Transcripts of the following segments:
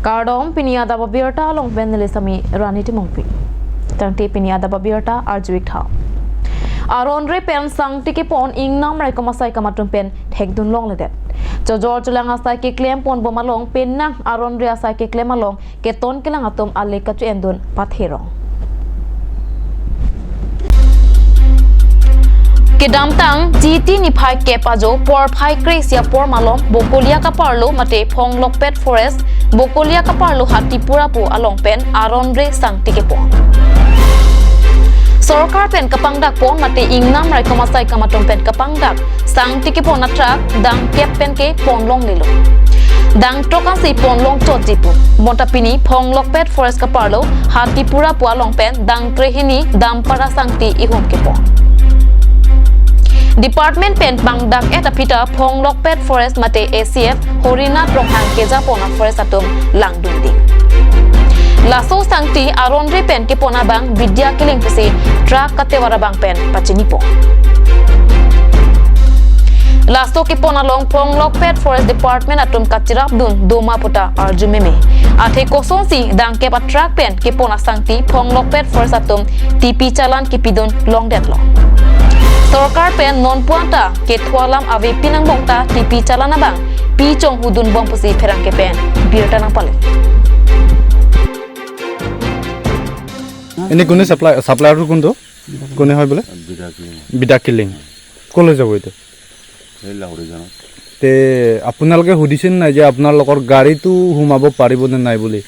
Kardom Piniada Babirta long Benelisami Raniti Mongpi. Tangti Piniada Babirta Arjuik Tao. Aron pen sang tiki pon ing nam rai komasai kamatum pen thek dun long ledet. Jojor chulang asai ke claim pon bomalong pen nang aron re asai ke claim along ke ton kilang atum ale ka chu endun patherong. Kedam tang GT ni phai ke pajo por phai kresia por malom bokolia ka parlo mate phong lokpet forest bokolia ka parlo hatipura po along pen aron re sang tiki pon. Sorkar pen kapangdak pon mate ingnam rai komasai kamatom pen kapangdak sang tiki pon atrak dang kep pen ke pon long lilo dang trokan si pon long chot jipu montapini phong lokpet forest kaparlo hatipura po along pen dang trehini dampara sangti ihum ke pon Department pen bangdak eta pita phong lokpet forest mate ACF horina tronghang keja pona forest atum langdundi Laso sangti aron re pen ke pona bang vidya kiling pesi trak katewara bang pen pachini po Laso ke pona long phong lokpet forest department atum kachirap dun doma puta arjumeme athe kosong si dang ke patrak pen ke pona sangti phong lokpet forest atum TP chalan ke pidon long deadlock Sorkar pen non puanta ke thwalam ave pinang bongta TP chalana bang pi chong hudun bong pusi pherang ke pen birta nang pale এনে কোনে supplier কোনটো কোনে হয় বলে বিদা killing কলে যাব এটা এই লাহৰি জানো তে আপোনালোকে হুদিছেন নাই যে আপোনালোকৰ গাড়ীটো হুমাব পাৰিব নে নাই বুলি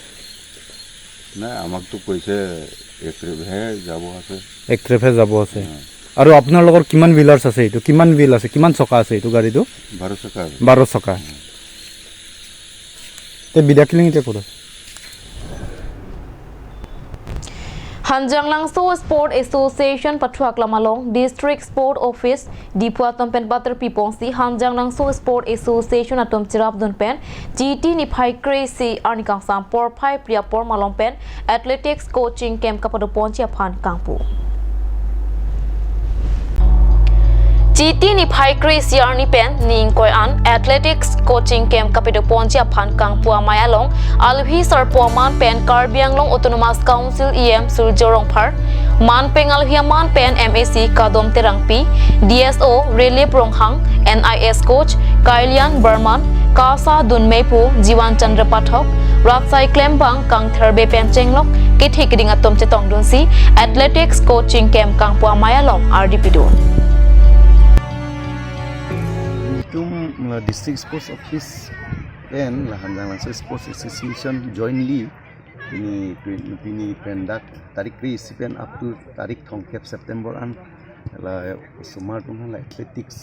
নাই আমাকতো কৈছে একৰেভে যাব আছে একৰেভে যাব আছে আৰু আপোনালোকৰ কিমান বিলাৰ্স আছে এইটো কিমান বিল আছে কিমান চকা আছে এইটো গাড়ীটো 12 চকা তে বিদা কিলিং এটা কৰে Hanjang Langso Sport Association Pathuak Lamalong District Sport Office Dipua Tompen Butter Pipong si Hanjang Langso Sport Association atom chirap dun pen GT ni phai crazy arnikang sam por phai priya por malong pen athletics coaching camp kapado ponchi aphan kangpu GT ni phai crazy arni pen ning koi an athletics coaching camp kapado ponchi aphan kangpu amayalong alvi sarpoman pen karbianglong autonomous council EM surjorong phar man pengal hiaman pen MAC kadom terangpi DSO Relay Pronghang NIS coach Kailian Burman Kasa Dunmepu Jiwan Chandra Pathok Ratsai Klembang Kang Therbe Pen Chenglok Kithik ring atom chetong dunsi athletics coaching camp kangpu amayalong RDP don District Sports Office and Hanjang Langso Sports Association jointly ini pendak tarik pen up to tarik thongkep September an la sumar tung la athletics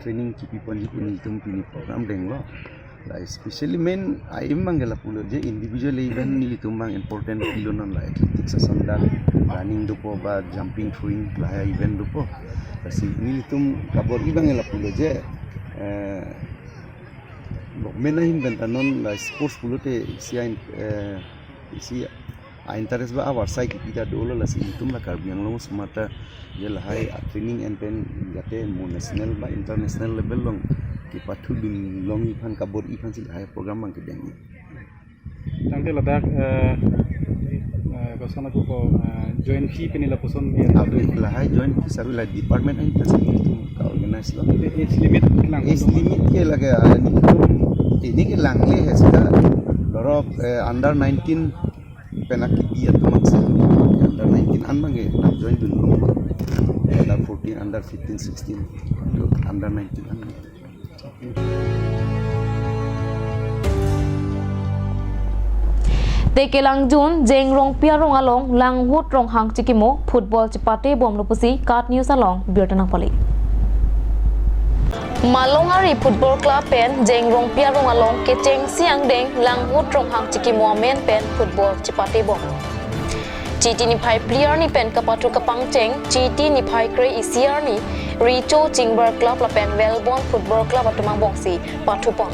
training kipi ponji puni tum pini program denglo la especially main aim mangela pulo je individual event ni tumbang important pilonon la athletics asanda running dupo ba jumping throwing la event dupo kasi ni tum kabor ibangela pulo je menahin bentanon la sports pulote isi interest ba awar sai kita dolo la si tum la karbiang long smata ye la hai training and pen jate national ba international level long ki pathu dun long ifan kabor ifan si hai program mang ke dengi tangte ladak gosana ko join fee penila poson bi abri la hai join fee saru la department and tum ka organize lo age limit lang age limit ke laga ini ke lang le hai sida dorok under 19 penak dia tumak under 19 an bange join dun under 14 under 15 16 under 19 an Tekelang Jun Jengrong Piarong along Langhut Rong Hang Chikimo football chipate bom lopusi kat news along Birtanang Pali Malongari Football Club pen Jengrong Piarong along Kecheng Siang Deng Langhut Rong Hang Chikimo men pen football chipate bom GT ni phai player ni pen kapatu kapang cheng GT ni phai kre isiar ni Richo Chingber Club la pen Welborn Football Club atumang bongsi patu pon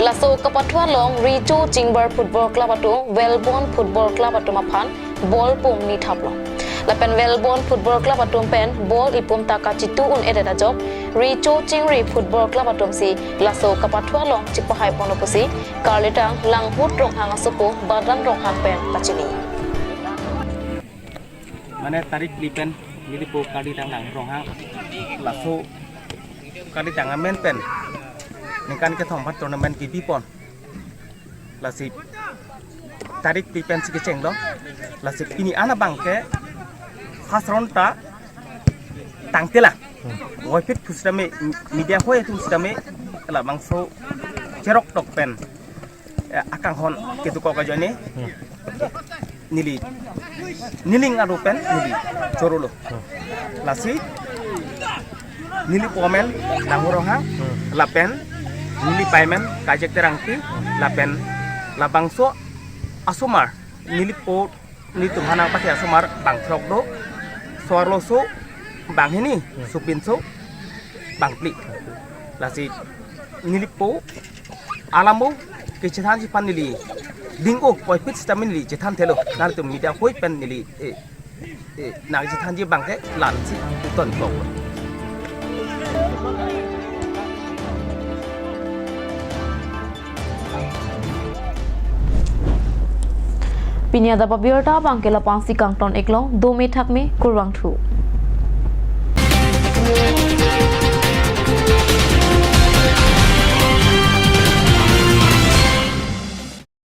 Laso kapatwa long Richo Chingber Football Club atu Welborn Football Club atu maphan ball pum ni thaplong la pen Welborn Football Club atum pen ball ipum taka chitu un ededa job ri cho chingri Football Club atum si laso kapathua long chipahai ponopusi karletang langhut rong hang asupo badan rong hang pen pachini Mana tarik lipen milipo kali tangang ronghang laso kali tangan men pen ningkan ke thompat tournament ki bipon lasip tarik lipen si keceng do lasip ini ana bangke khasronta tangtela woi fit kusdame media hoye kusdame la bangso cerok tok pen akang hon ketu ko kajane nili niling adu pen nili corolo lasi nili pomen nanguroha lapen nili paymen kajek terangti lapen labangso asumar nili po ni tumhanang pati asumar bang trokdo suarloso bang ini supinso bang pli lasi nili po alamu kecethan si pan nili Dingko poi pit stamin li jetan telo nal tum media hoi pen nili nang jetan ji bangke lan si ton ko Pinya da babirta bangke lapang si kangton eklong 2 me thak me kurwang thu